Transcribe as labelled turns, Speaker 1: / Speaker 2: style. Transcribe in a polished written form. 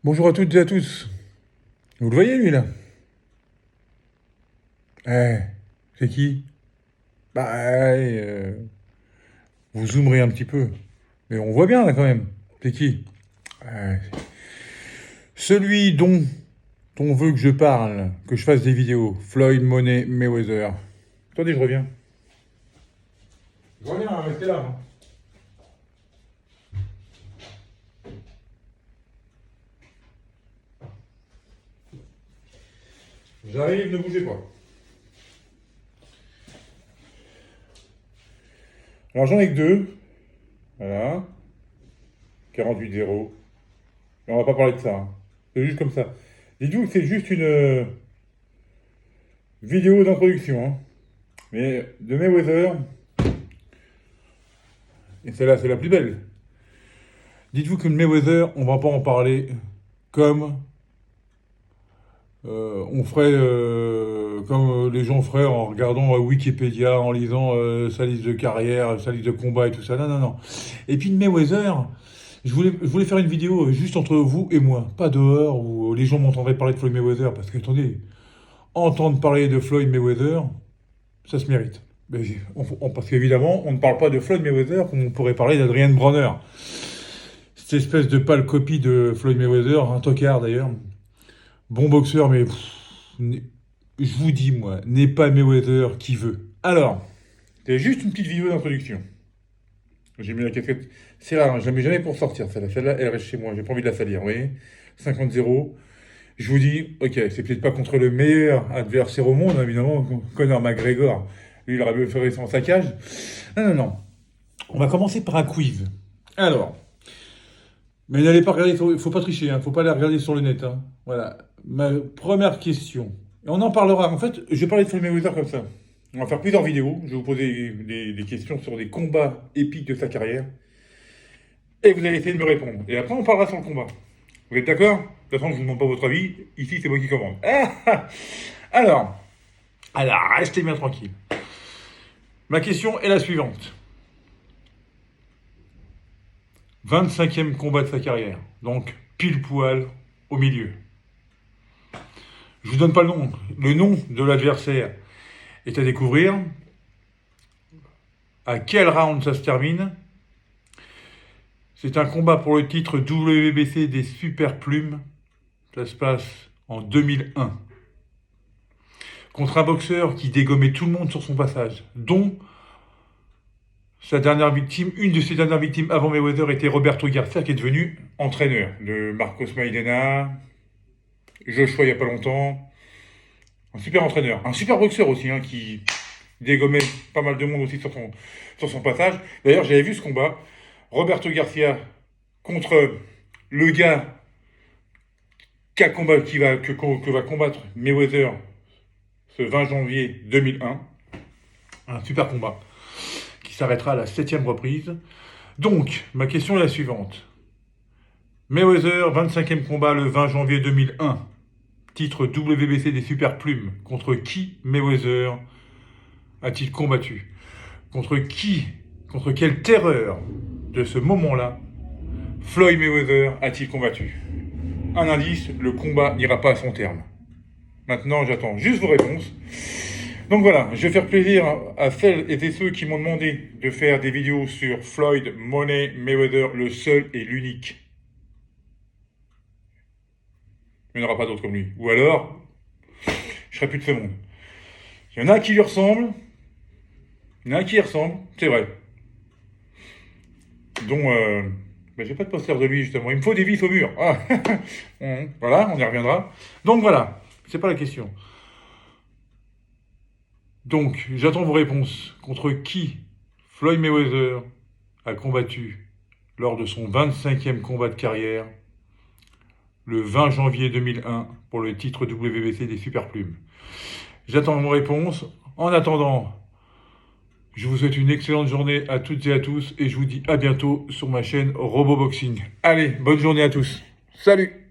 Speaker 1: Bonjour à toutes et à tous. Vous le voyez lui là? C'est qui? Bah, vous zoomerez un petit peu. Mais on voit bien là quand même. C'est qui? Ouais. Celui dont on veut que je parle, que je fasse des vidéos. Floyd Money Mayweather. Attendez, je reviens. Je reviens, restez là. J'arrive, ne bougez pas. Alors j'en ai que deux. Voilà. 48-0. Mais on va pas parler de ça, hein. C'est juste comme ça. Dites-vous que c'est juste une vidéo d'introduction, hein. Mais de Mayweather, et celle-là, c'est la plus belle. Dites-vous que le Mayweather, on va pas en parler comme comme les gens feraient en regardant Wikipédia, en lisant sa liste de carrière, sa liste de combat et tout ça. Non, non, non. Et puis le Mayweather, je voulais faire une vidéo juste entre vous et moi, pas dehors où les gens m'entendraient parler de Floyd Mayweather, parce que attendez, entendre parler de Floyd Mayweather, ça se mérite. Mais parce qu'évidemment, on ne parle pas de Floyd Mayweather comme on pourrait parler d'Adrian Bronner. Cette espèce de pâle copie de Floyd Mayweather, un tocard d'ailleurs. Bon boxeur, mais je vous dis, moi, n'est pas Mayweather qui veut. Alors, c'est juste une petite vidéo d'introduction. J'ai mis la casquette. C'est là, hein, je la mets jamais pour sortir, celle-là. Celle-là, elle reste chez moi, j'ai pas envie de la salir, vous voyez. 50-0. Je vous dis, ok, c'est peut-être pas contre le meilleur adversaire au monde, hein, évidemment, Conor McGregor. Lui, il aurait mieux fait son saccage. Non, non, non. On va commencer par un quiz. Alors, mais n'allez pas regarder, faut pas tricher, hein, faut pas aller regarder sur le net, hein. Voilà. Ma première question. Et on en parlera. En fait, je vais parler de Floyd Mayweather comme ça. On va faire plusieurs vidéos. Je vais vous poser des questions sur des combats épiques de sa carrière. Et vous allez essayer de me répondre. Et après, on parlera sur le combat. Vous êtes d'accord? De toute façon, je ne vous demande pas votre avis. Ici, c'est moi qui commande. Alors, restez bien tranquille. Ma question est la suivante. 25e combat de sa carrière. Donc, pile poil au milieu. Je vous donne pas le nom. Le nom de l'adversaire est à découvrir. À quel round ça se termine? C'est un combat pour le titre WBC des super plumes. Ça se passe en 2001. Contre un boxeur qui dégommait tout le monde sur son passage, dont sa dernière victime, une de ses dernières victimes avant Mayweather était Roberto Garcia, qui est devenu entraîneur de Marcos Maidana, Joshua il n'y a pas longtemps. Un super entraîneur. Un super boxeur aussi, hein, qui dégommait pas mal de monde aussi sur son passage. D'ailleurs, j'avais vu ce combat. Roberto Garcia contre le gars que va combattre Mayweather ce 20 janvier 2001. Un super combat qui s'arrêtera à la 7e reprise. Donc, ma question est la suivante. Mayweather, 25e combat le 20 janvier 2001. Titre WBC des super plumes. Contre qui Mayweather a-t-il combattu? Contre quelle terreur de ce moment-là Floyd Mayweather a-t-il combattu? Un indice, le combat n'ira pas à son terme. Maintenant, j'attends juste vos réponses. Donc voilà, je vais faire plaisir à celles et ceux qui m'ont demandé de faire des vidéos sur Floyd Money Mayweather, le seul et l'unique. Il n'y en aura pas d'autres comme lui. Ou alors, je serai plus de ce monde. Il y en a qui lui ressemblent. Il y en a qui y ressemblent, c'est vrai. Dont, j'ai pas de poster de lui justement. Il me faut des vis au mur. Ah. Voilà, on y reviendra. Donc voilà, c'est pas la question. Donc, j'attends vos réponses. Contre qui Floyd Mayweather a combattu lors de son 25e combat de carrière le 20 janvier 2001 pour le titre WBC des super plumes. J'attends vos réponses. En attendant, je vous souhaite une excellente journée à toutes et à tous et je vous dis à bientôt sur ma chaîne RoboBoxing. Allez, bonne journée à tous. Salut!